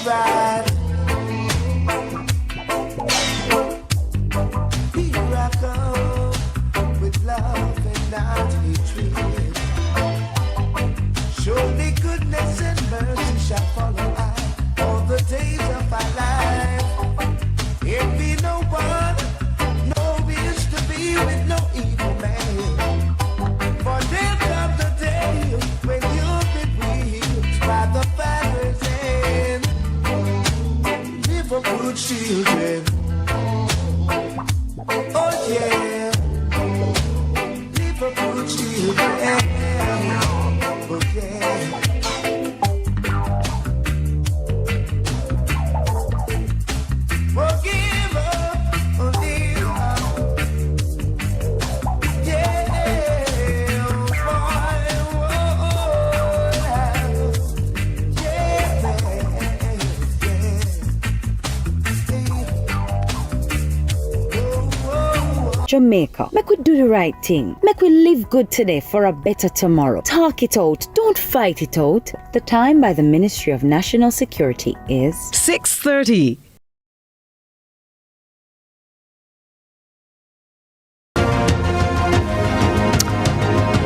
alright. Here I come with love and not hatred. Surely goodness and mercy shall follow us all the days of our life. Envy no one, no wish to be with no evil man. For there comes the day when you'll be wheeled by the Father's hand. Liverpool children, oh yeah, Liverpool children, oh yeah. Forgive up, forgive up, yeah, boy, Jamaica, make we do the right thing. Make we live good today for a better tomorrow. Talk it out, don't fight it out. The time by the Ministry of National Security is 6:30.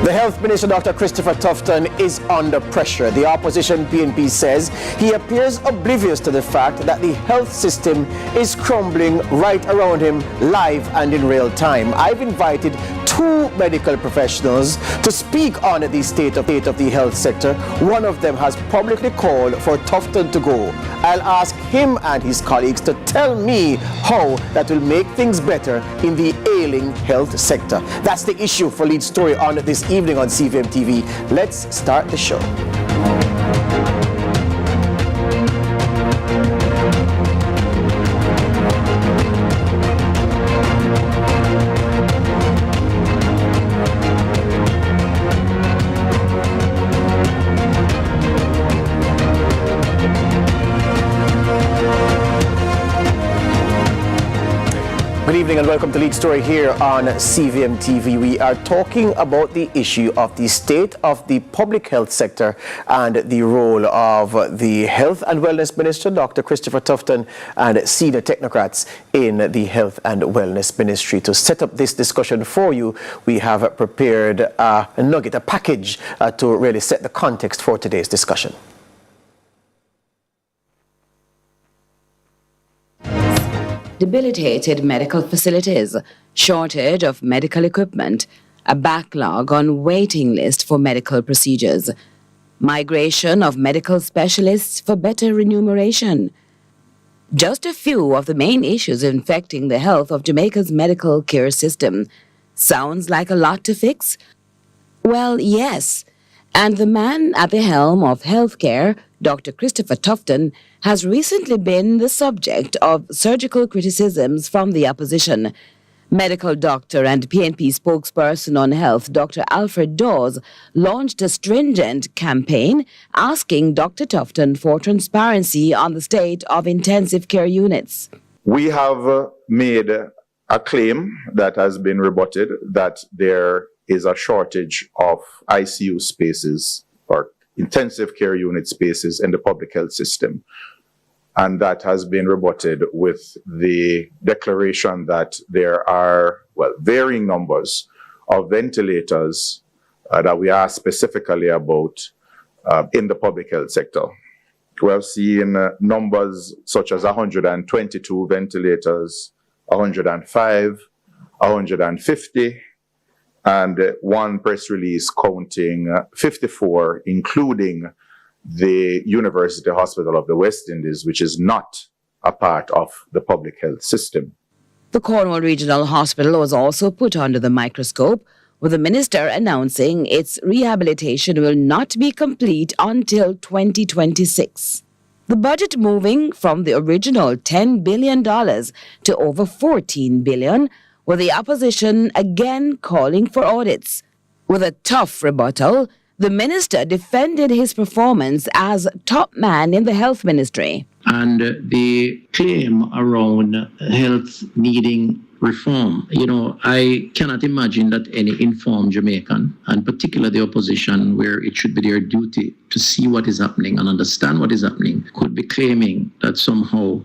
The Health Minister, Dr. Christopher Tufton, is under pressure. The opposition PNP says he appears oblivious to the fact that the health system is crumbling right around him, live and in real time. I've invited two medical professionals to speak on the state of the health sector. One of them has publicly called for Tufton to go. I'll ask him and his colleagues to tell me how that will make things better in the ailing health sector. That's the issue for Lead Story on this evening on CVM TV. Let's start the show. Good evening and welcome to Lead Story here on CVM TV. We are talking about the issue of the state of the public health sector and the role of the Health and Wellness Minister, Dr. Christopher Tufton, and senior technocrats in the Health and Wellness Ministry. To set up this discussion for you, we have prepared a nugget, a package to really set the context for today's discussion. Debilitated medical facilities, shortage of medical equipment, a backlog on waiting list for medical procedures, migration of medical specialists for better remuneration. Just a few of the main issues infecting the health of Jamaica's medical care system. Sounds like a lot to fix? Well, yes. And the man at the helm of healthcare, Dr. Christopher Tufton, has recently been the subject of surgical criticisms from the opposition. Medical doctor and PNP spokesperson on health, Dr. Alfred Dawes, launched a stringent campaign asking Dr. Tufton for transparency on the state of intensive care units. We have made a claim that has been rebutted that there is a shortage of ICU spaces or intensive care unit spaces in the public health system. And that has been rebutted with the declaration that there are, varying numbers of ventilators that we asked specifically about in the public health sector. We have seen numbers such as 122 ventilators, 105, 150, and one press release counting 54, including the University Hospital of the West Indies, which is not a part of the public health system. The Cornwall Regional Hospital was also put under the microscope, with the minister announcing its rehabilitation will not be complete until 2026. The budget moving from the original $10 billion to over $14 billion, with the opposition again calling for audits. With a tough rebuttal, the minister defended his performance as top man in the health ministry. and the claim around health needing reform. I cannot imagine that any informed Jamaican, and particularly the opposition, where it should be their duty to see what is happening and understand what is happening, could be claiming that somehow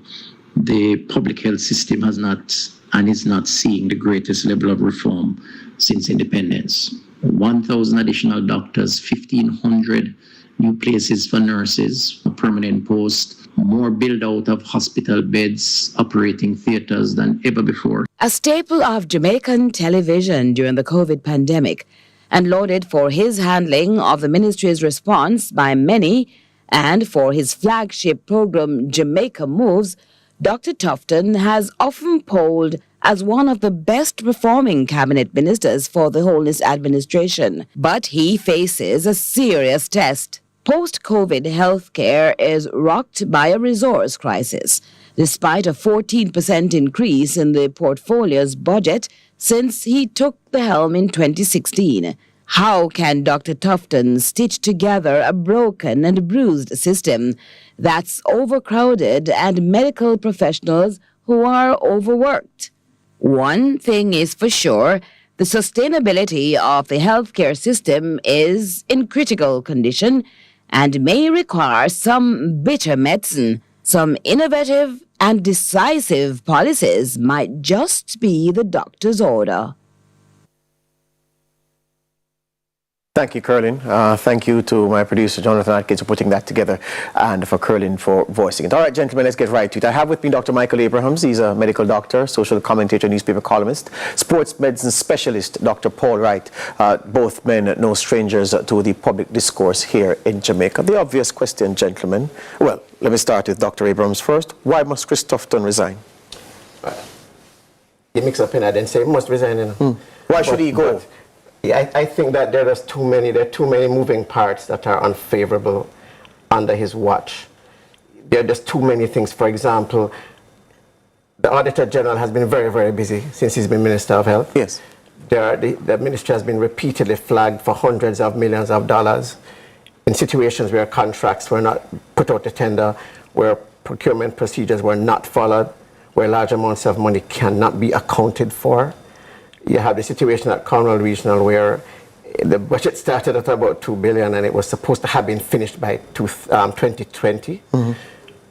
the public health system has not and is not seeing the greatest level of reform since independence. 1,000 additional doctors, 1,500 new places for nurses, a permanent post, more build out of hospital beds, operating theaters than ever before. A staple of Jamaican television during the COVID pandemic, and lauded for his handling of the ministry's response by many, and for his flagship program Jamaica Moves, Dr. Tufton has often polled as one of the best performing cabinet ministers for the Holness administration. But he faces a serious test. Post-COVID healthcare is rocked by a resource crisis, despite a 14% increase in the portfolio's budget since he took the helm in 2016. How can Dr. Tufton stitch together a broken and bruised system that's overcrowded and medical professionals who are overworked? One thing is for sure, the sustainability of the healthcare system is in critical condition and may require some bitter medicine. Some innovative and decisive policies might just be the doctor's order. Thank you, Curlin. Thank you to my producer, Jonathan Atkins, for putting that together, and for Curlin for voicing it. All right, gentlemen, let's get right to it. I have with me Dr. Michael Abrahams. He's a medical doctor, social commentator, newspaper columnist, sports medicine specialist, Dr. Paul Wright. Both men no strangers to the public discourse here in Jamaica. The obvious question, gentlemen. Well, let me start with Dr. Abrahams first. Why must Chris Tufton resign? He mixed up in, I didn't say he must resign. Why should he go? I think that there are too many moving parts that are unfavorable under his watch. There are just too many things. For example, the Auditor General has been very, very busy since he's been Minister of Health. Yes. The ministry has been repeatedly flagged for hundreds of millions of dollars in situations where contracts were not put out to tender, where procurement procedures were not followed, where large amounts of money cannot be accounted for. You have the situation at Cornwall Regional where the budget started at about $2 billion and it was supposed to have been finished by 2020.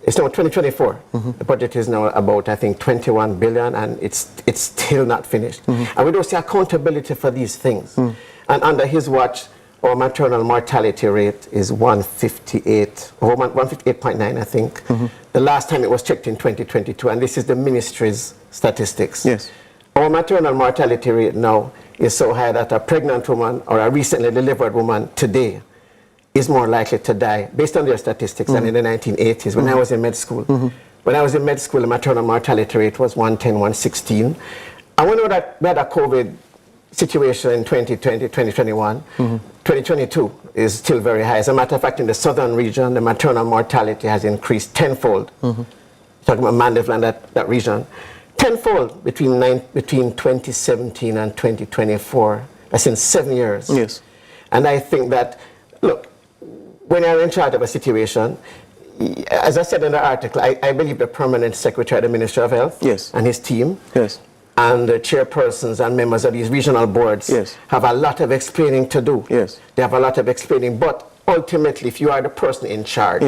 It's now 2024. The budget is now about, I think, $21 billion, and it's still not finished. And we don't see accountability for these things. And under his watch, our maternal mortality rate is 158.9, I think. The last time it was checked in 2022, and this is the ministry's statistics. Yes. Our maternal mortality rate now is so high that a pregnant woman or a recently delivered woman today is more likely to die, based on their statistics, than in the 1980s when I was in med school. When I was in med school, the maternal mortality rate was 110, 116. And we know that we had a COVID situation in 2020, 2021. 2022 is still very high. As a matter of fact, in the southern region, the maternal mortality has increased tenfold. Talking about Mandeville and that region. Tenfold between 2017 and 2024. That's in 7 years. Yes. And I think that, look, when you're in charge of a situation, as I said in the article, I believe the permanent secretary of the Ministry of Health and his team and the chairpersons and members of these regional boards have a lot of explaining to do. They have a lot of explaining. But ultimately, if you are the person in charge,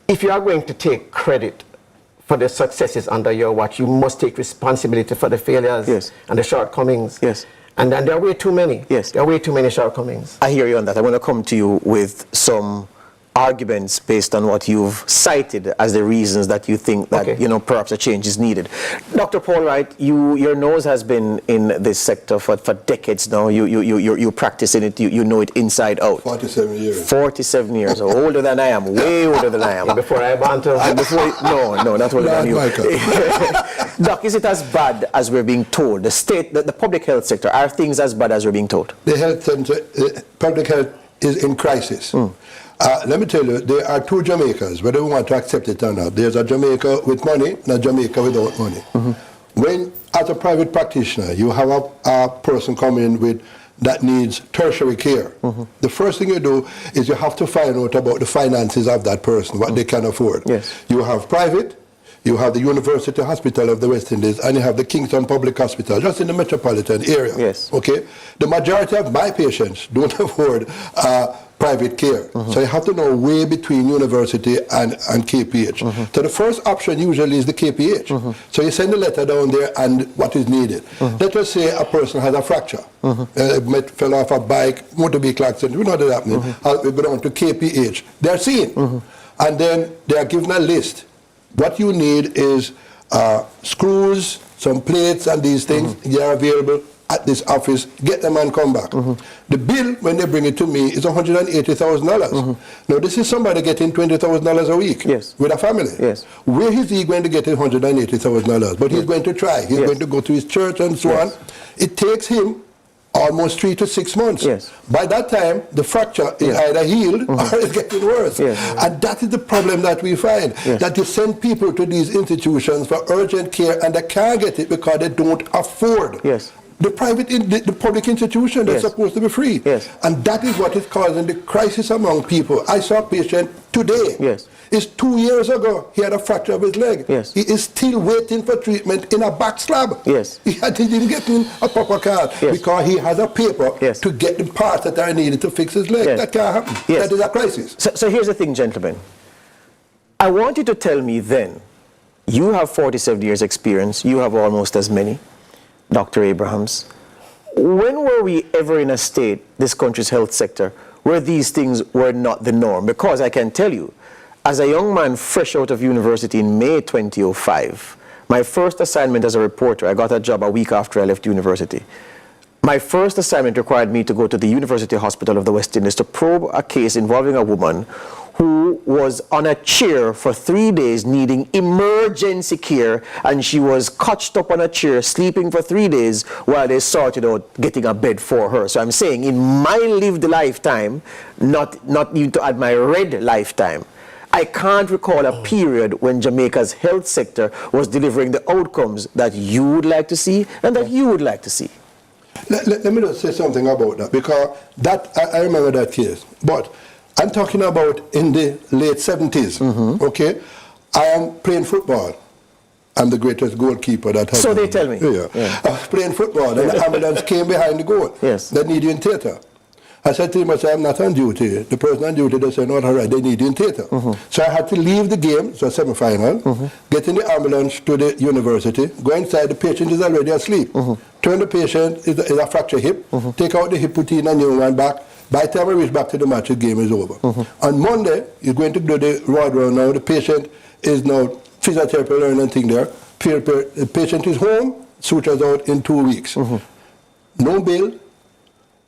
if you are going to take credit for the successes under your watch, you must take responsibility for the failures and the shortcomings. And then there are way too many. There are way too many shortcomings. I hear you on that. I want to come to you with some arguments based on what you've cited as the reasons that you think that perhaps a change is needed. Dr. Paul Wright, your nose has been in this sector for decades now. You practice in it. You know it inside out. 47 years. 47 years. Older than I am. Way older than I am. Before I want to. No, not older than you. Doc, is it as bad as we're being told? The public health sector, are things as bad as we're being told? The health center, public health is in crisis. Let me tell you, there are two Jamaicas, whether we want to accept it or not. There's a Jamaica with money and a Jamaica without money. When, as a private practitioner, you have a person come in with that needs tertiary care, the first thing you do is you have to find out about the finances of that person, what they can afford. Yes. You have private, you have the University Hospital of the West Indies, and you have the Kingston Public Hospital, just in the metropolitan area. Yes. Okay? The majority of my patients don't afford private care. So you have to know way between university and KPH. So the first option usually is the KPH. So you send a letter down there and what is needed. Let us say a person has a fracture. Fell off a bike, motor vehicle accident, we know that happening. We go down to KPH. They're seen. And then they are given a list. What you need is screws, some plates and these things. They are available at this office. Get them and come back. The bill, when they bring it to me, is $180,000. Now, this is somebody getting $20,000 a week with a family. Where is he going to get $180,000? But he's going to try. He's going to go to his church and so on. It takes him almost 3 to 6 months. By that time, the fracture is either healed or it's getting worse. And that is the problem that we find, that you send people to these institutions for urgent care and they can't get it because they don't afford. The private, the public institution that's supposed to be free. And that is what is causing the crisis among people. I saw a patient today. It's 2 years ago. He had a fracture of his leg. He is still waiting for treatment in a back slab. He didn't get in a proper card because he has a paper to get the parts that are needed to fix his leg. That can't happen. That is a crisis. So here's the thing, gentlemen. I want you to tell me then, you have 47 years experience, you have almost as many, Dr. Abrahams. When were we ever in a state, this country's health sector, where these things were not the norm? Because I can tell you, as a young man fresh out of university in May 2005, my first assignment as a reporter, I got a job a week after I left university. My first assignment required me to go to the University Hospital of the West Indies to probe a case involving a woman who was on a chair for 3 days needing emergency care, and she was couched up on a chair sleeping for 3 days while they sorted out getting a bed for her. So I'm saying in my lived lifetime, not even to add my red lifetime, I can't recall a period when Jamaica's health sector was delivering the outcomes that you would like to see and that you would like to see. Let me just say something about that, because that I remember that case. But I'm talking about in the late 70s, okay? I am playing football. I'm the greatest goalkeeper that has... So they tell me. I was playing football, and the ambulance came behind the goal. They need you in theatre. I said to him, I said, I'm not on duty. The person on duty, they said, no, all right, they need you in theatre. So I had to leave the game, so semi-final, get in the ambulance to the university, go inside, the patient is already asleep. Turn the patient, is a fractured hip, take out the hip, put in a new one back. By the time I reach back to the match, the game is over. On Monday, you're going to do the ward round now. The patient is now physiotherapy learning thing there. The patient is home, sutures out in 2 weeks. No bill.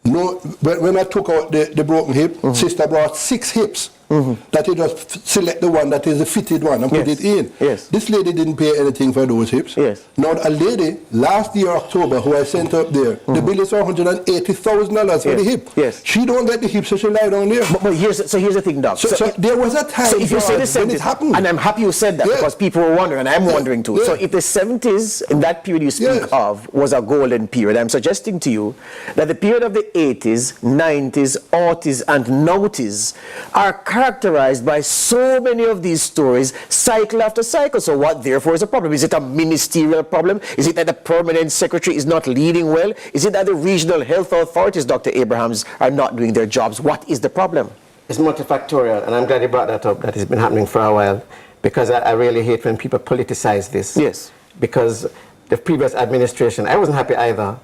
No, when I took out the broken hip, sister brought 6 hips. That you just select the one that is the fitted one and put it in. This lady didn't pay anything for those hips. Now a lady, last year October, who I sent up there, the bill is $180,000 for the hip. She don't get the hip, so she lie down there. But here's the thing, Doc. So there was a time so if you say the 70s, when it happened. And I'm happy you said that because people were wondering, and I'm wondering too. So if the 70s, in that period you speak of, was a golden period, I'm suggesting to you that the period of the 80s, 90s, 80s, and 90s are characterized by so many of these stories, cycle after cycle. So what therefore is a problem? Is it a ministerial problem? Is it that the permanent secretary is not leading well? Is it that the regional health authorities, Dr. Abrahams, are not doing their jobs? What is the problem? It's multifactorial, and I'm glad you brought that up, that has been happening for a while, because I really hate when people politicize this. Because the previous administration, I wasn't happy either.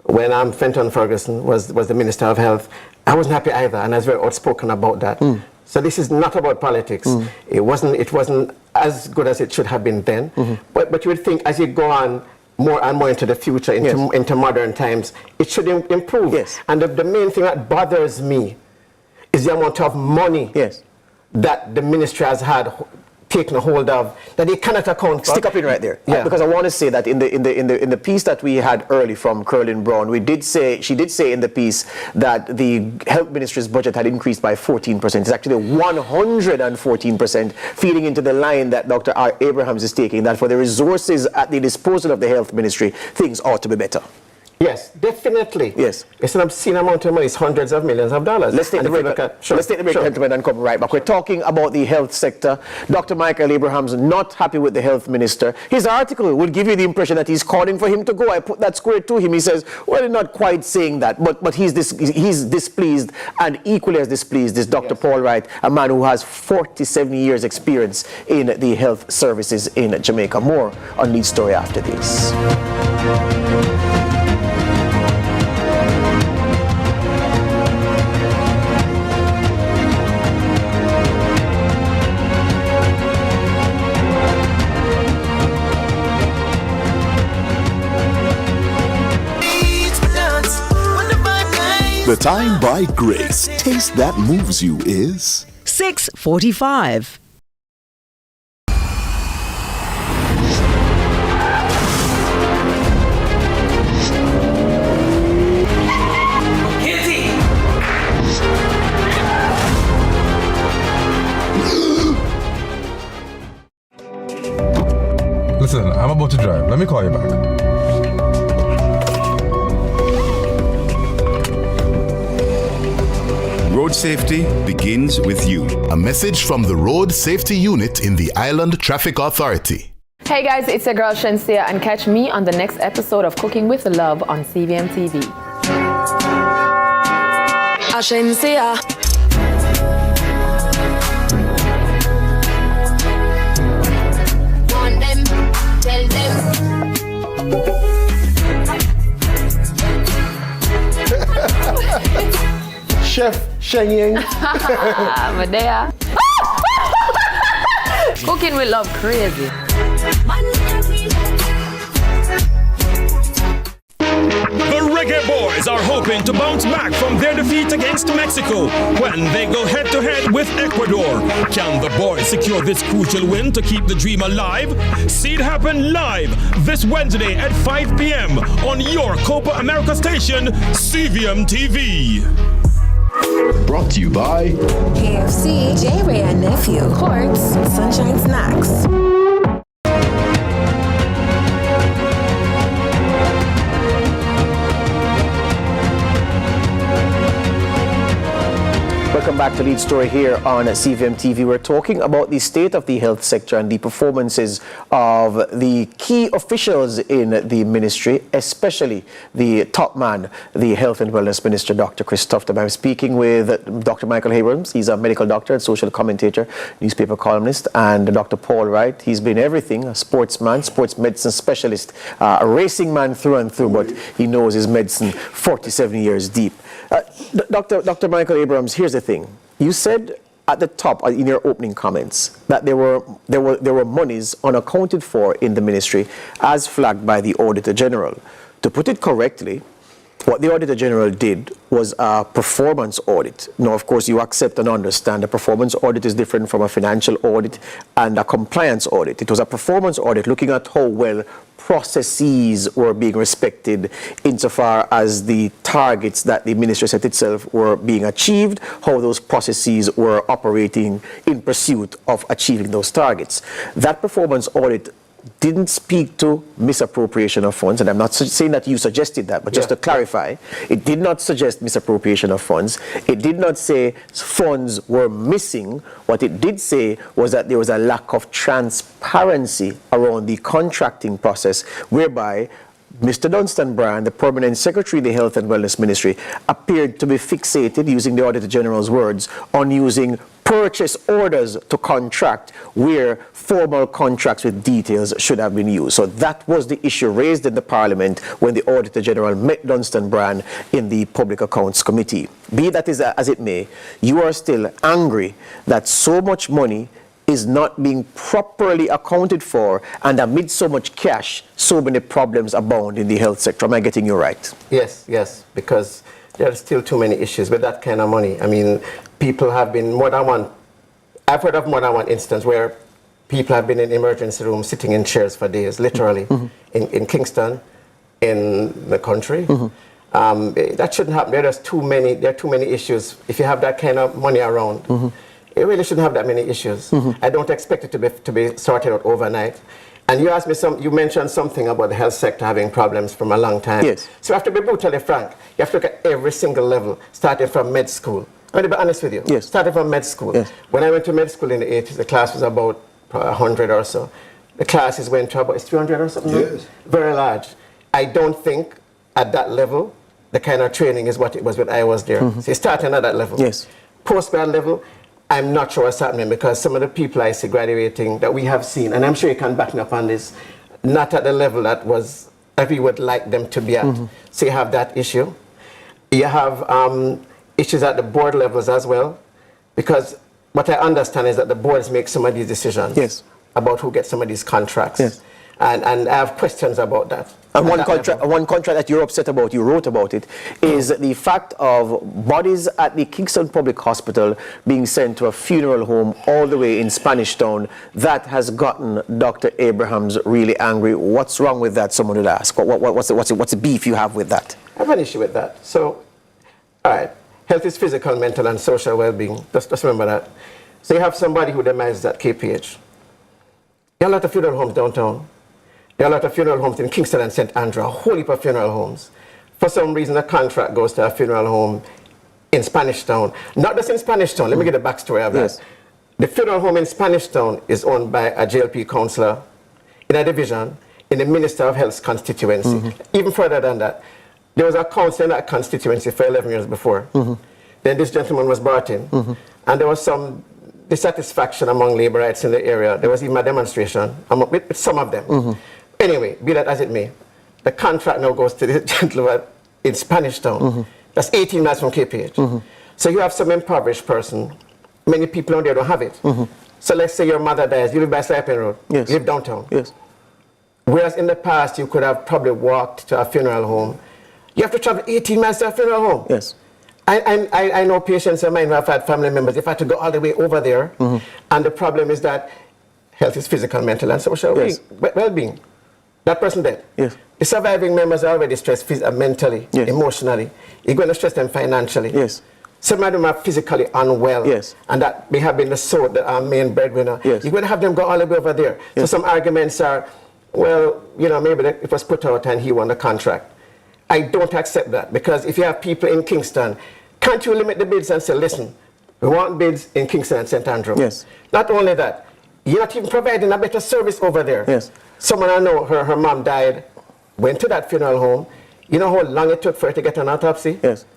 When Fenton Ferguson was the Minister of Health, I wasn't happy either, and I was very outspoken about that. So this is not about politics. It wasn't as good as it should have been then. But you would think as you go on more and more into the future, into modern times, it should improve. And the main thing that bothers me is the amount of money that the ministry has had taken a hold of that they cannot account for. Stick up in right there, because I want to say that in the piece that we had early from Curlin Brown, she did say in the piece that the health ministry's budget had increased by 14%. It's actually 114%, feeding into the line that Dr. Abrahams is taking, that for the resources at the disposal of the health ministry, things ought to be better. Yes, definitely. Yes. It's an obscene amount of money. It's hundreds of millions of dollars. Let's take the break, gentlemen, and come right back. We're talking about the health sector. Dr. Michael Abraham's not happy with the health minister. His article will give you the impression that he's calling for him to go. I put that square to him. He says, well, not quite saying that, but he's displeased, and equally as displeased is Dr. Paul Wright, a man who has 47 years experience in the health services in Jamaica. More on Lead Story after this. The time by Grace. Taste that moves you is 6:45. Listen, I'm about to drive. Let me call you back. Road safety begins with you. A message from the Road Safety Unit in the Island Traffic Authority. Hey guys, it's your girl Shensia, and catch me on the next episode of Cooking with Love on CVM TV. Shensia. Want them, tell them. Chef Shenyang. Medea. Cooking with Love, crazy. The Reggae Boys are hoping to bounce back from their defeat against Mexico when they go head-to-head with Ecuador. Can the boys secure this crucial win to keep the dream alive? See it happen live this Wednesday at 5 p.m. on your Copa America station, CVM TV. Brought to you by KFC, J-Ray and Nephew, Quartz, Sunshine Snacks. Welcome back to Lead Story here on CVM TV. We're talking about the state of the health sector and the performances of the key officials in the ministry, especially the top man, the Health and Wellness Minister, Dr. Chris Tufton. I'm speaking with Dr. Michael Abrahams. He's a medical doctor and social commentator, newspaper columnist, and Dr. Paul Wright. He's been everything, a sportsman, sports medicine specialist, a racing man through and through, but he knows his medicine 47 years deep. Dr. Michael Abrahams, here's the thing. You said at the top in your opening comments that there were monies unaccounted for in the ministry as flagged by the Auditor General. To put it correctly, what the Auditor General did was a performance audit. Now, of course, you accept and understand a performance audit is different from a financial audit and a compliance audit. It was a performance audit looking at how well processes were being respected insofar as the targets that the ministry set itself were being achieved, how those processes were operating in pursuit of achieving those targets. That performance audit didn't speak to misappropriation of funds, and I'm not saying that you suggested that, but just to clarify, it did not suggest misappropriation of funds. It did not say funds were missing. What it did say was that there was a lack of transparency around the contracting process, whereby Mr. Dunstan Bryan, the Permanent Secretary of the Health and Wellness Ministry, appeared to be fixated, using the Auditor General's words, on using purchase orders to contract where formal contracts with details should have been used. So that was the issue raised in the Parliament when the Auditor General met Dunstan Bryan in the Public Accounts Committee. Be that as it may, you are still angry that so much money is not being properly accounted for, and amid so much cash, so many problems abound in the health sector. Am I getting you right? Yes, because there are still too many issues with that kind of money. I mean, people have been I've heard of more than one instance where people have been in emergency rooms sitting in chairs for days, literally, in Kingston, in the country. That shouldn't happen. There are too many issues. If you have that kind of money around, it really shouldn't have that many issues. I don't expect it to be sorted out overnight. And you mentioned something about the health sector having problems from a long time. Yes. So I have to be brutally frank. You have to look at every single level, starting from med school. I'm going to be honest with you. Yes. Starting from med school. Yes. When I went to med school in the 80s, the class was about 100 or so. The classes went to about 300 or something. Yes. Very large. I don't think at that level, the kind of training is what it was when I was there. So starting at that level. Yes. Post-grad level, I'm not sure what's happening because some of the people I see graduating that we have seen, and I'm sure you can back me up on this, not at the level that we would like them to be at. So you have that issue. You have issues at the board levels as well, because what I understand is that the boards make some of these decisions about who gets some of these contracts. Yes. And I have questions about that. And one contract that you're upset about, you wrote about it, is the fact of bodies at the Kingston Public Hospital being sent to a funeral home all the way in Spanish Town. That has gotten Dr. Abrahams really angry. What's wrong with that, someone would ask? What's the beef you have with that? I have an issue with that. So, all right, health is physical, mental, and social well-being. Just remember that. So you have somebody who demises at KPH. There are a lot of funeral homes downtown. There are a lot of funeral homes in Kingston and St. Andrew, a whole heap of funeral homes. For some reason, a contract goes to a funeral home in Spanish Town. Not just in Spanish Town. Let me get the backstory of that. The funeral home in Spanish Town is owned by a JLP councillor in a division in the Minister of Health's constituency. Even further than that, there was a councillor in that constituency for 11 years before. Then this gentleman was brought in, and there was some dissatisfaction among laborites in the area. There was even a demonstration with some of them. Anyway, be that as it may, the contract now goes to this gentleman in Spanish Town. That's 18 miles from KPH. So you have some impoverished person. Many people out there don't have it. So let's say your mother dies, you live by Saipan Road, you live downtown. Whereas in the past, you could have probably walked to a funeral home. You have to travel 18 miles to a funeral home. I know patients of mine who have had family members, if I had to go all the way over there, and the problem is that health is physical, mental, and social well-being. That person dead. The surviving members are already stressed mentally, emotionally. You're going to stress them financially. Some of them are physically unwell, and that may have been the sword that our main breadwinner. You're going to have them go all the way over there. So some arguments are, well, you know, maybe it was put out and he won the contract. I don't accept that, because if you have people in Kingston, can't you limit the bids and say, listen, we want bids in Kingston and St. Andrew. Not only that, you're not even providing a better service over there. Someone I know, her mom died, went to that funeral home. You know how long it took for her to get an autopsy?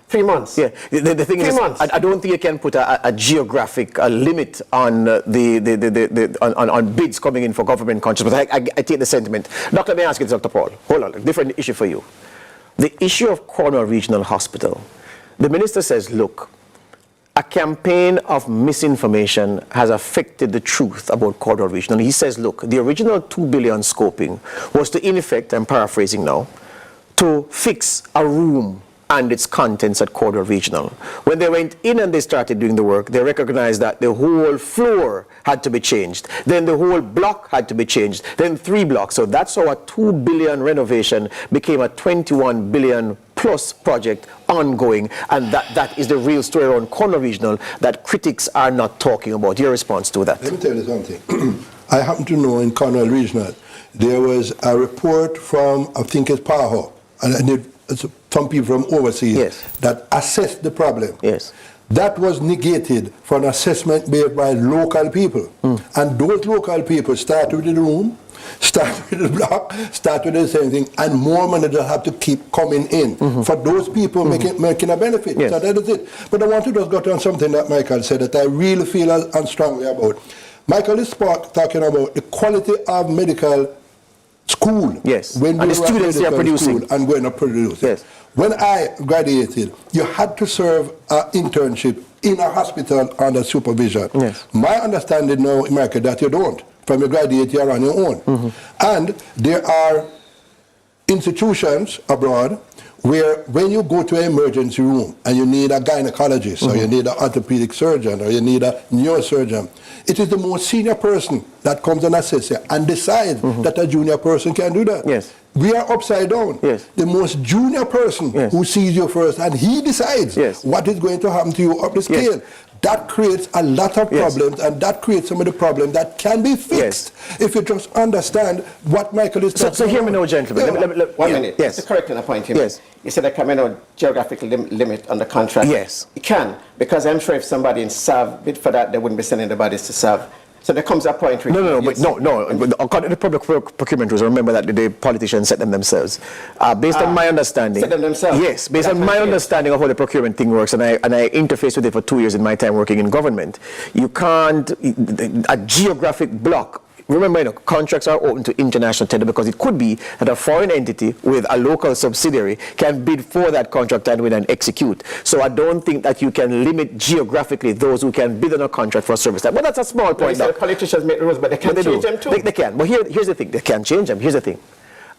3 months. The thing is, I don't think you can put a geographic limit on on bids coming in for government contracts, but I take the sentiment. Doctor, let me ask you this, Dr. Paul. Hold on, a different issue for you. The issue of Cornwall Regional Hospital. The minister says, look, a campaign of misinformation has affected the truth about Cornwall Regional. He says, look, the original $2 billion scoping was to, in effect, I'm paraphrasing now, to fix a room and its contents at Cornwall Regional. When they went in and they started doing the work, they recognized that the whole floor had to be changed. Then the whole block had to be changed. Then 3 blocks. So that's how a $2 billion renovation became a $21 billion plus project ongoing. And that is the real story around Cornwall Regional that critics are not talking about. Your response to that? Let me tell you something. I happen to know in Cornwall Regional, there was a report from, I think it's PAHO, and some people from overseas that assessed the problem. That was negated for an assessment made by local people. And those local people started with the room, started with the block, started with the same thing, and more money will have to keep coming in for those people making a benefit. So that is it. But I want to just go on something that Michael said that I really feel and strongly about. Michael is talking about the quality of medical school. When and the students they are producing. And going to produce. When I graduated, you had to serve an internship in a hospital under supervision. My understanding now in America that you don't. From your graduate, you're on your own. And there are institutions abroad where when you go to an emergency room and you need a gynecologist or you need an orthopedic surgeon or you need a neurosurgeon, it is the most senior person that comes and assesses you and decides that a junior person can do that. We are upside down. The most junior person who sees you first and he decides what is going to happen to you up the scale. that creates a lot of problems, and that creates some of the problems that can be fixed if you just understand what Michael is talking about. So hear me now, gentlemen. Yeah. 1 minute. Yes. To correct a point here. Yes. You said there can be no geographical limit on the contract. Yes. It can, because I'm sure if somebody in SAV bid for that, they wouldn't be sending the bodies to SAV. So there comes a point where... No. According to public procurement rules, remember that the politicians set them themselves. Based on my understanding... Set them themselves? Yes, based on my understanding of how the procurement thing works, and I interfaced with it for 2 years in my time working in government, you can't... A geographic block... Remember, contracts are open to international tender because it could be that a foreign entity with a local subsidiary can bid for that contract and win and execute. So I don't think that you can limit geographically those who can bid on a contract for a service. But that's a small point. The politicians make rules, but they can change them too. They can. But here's the thing. They can change them. Here's the thing.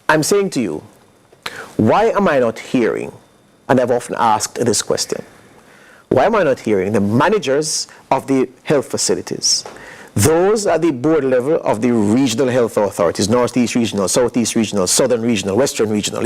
I'm saying to you, why am I not hearing, and I've often asked this question, why am I not hearing the managers of the health facilities, those at the board level of the regional health authorities, Northeast Regional, Southeast Regional, Southern Regional, Western Regional,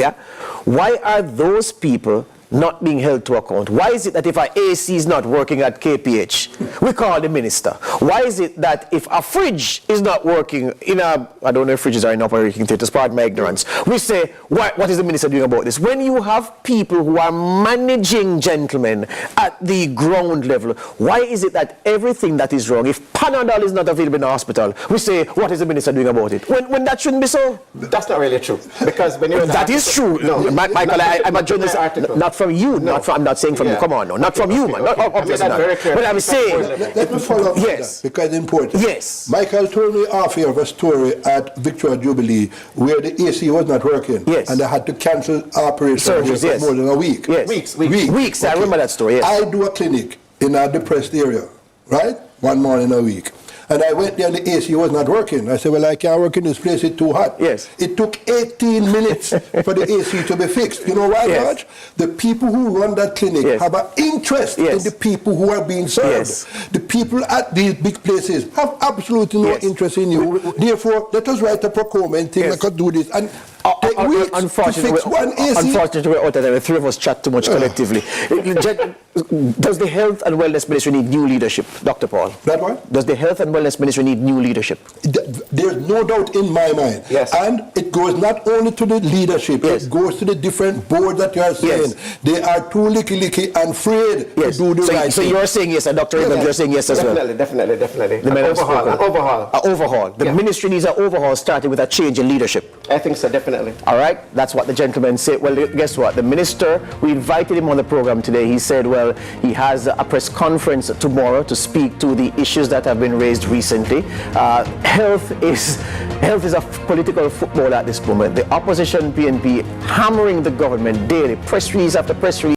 why are those people not being held to account? Why is it that if our AC is not working at KPH, we call the minister? Why is it that if a fridge is not working in a, I don't know if fridges are in operating theaters, pardon my ignorance, we say, what is the minister doing about this? When you have people who are managing, gentlemen, at the ground level, why is it that everything that is wrong, if Panadol is not available in the hospital, we say, what is the minister doing about it? When that shouldn't be so? That's not really true. Because when you... That is true. No, Michael, I'm a journalist, not from you, I'm not saying from you, come on, not from you, man. Obviously not. But I'm saying... Let me follow up on that, because it's important. Yes. Michael told me half year of a story at Victoria Jubilee where the AC was not working. Yes. And they had to cancel operations for more than a week. Yes. Weeks. I remember that story, yes. I do a clinic in a depressed area, right? 1 morning a week. And I went there and the AC was not working. I said, well, I can't work in this place, it's too hot. Yes. It took 18 minutes for the AC to be fixed. You know why, George? The people who run that clinic have an interest in the people who are being served. The people at these big places have absolutely no interest in you. Therefore, let us write a procurement thing, let us do this. And take weeks to fix one AC. Unfortunately, we're out of there. The three of us chat too much collectively. Does the Health and Wellness Ministry need new leadership, Dr. Paul? That what? Does the Health and Wellness Ministry need new leadership? There's no doubt in my mind. Yes. And it goes not only to the leadership, it goes to the different boards that you are saying. They are too licky and afraid to do the right thing. So you're saying yes, and Dr. Abrams, you're saying yes as well? Definitely. The overhaul. The ministry needs an overhaul, starting with a change in leadership. I think so, definitely. All right, that's what the gentleman said. Well, guess what? The minister, we invited him on the program today. He said, well, he has a press conference tomorrow to speak to the issues that have been raised recently. Health is a political football at this moment. The opposition PNP hammering the government daily, press release after press release.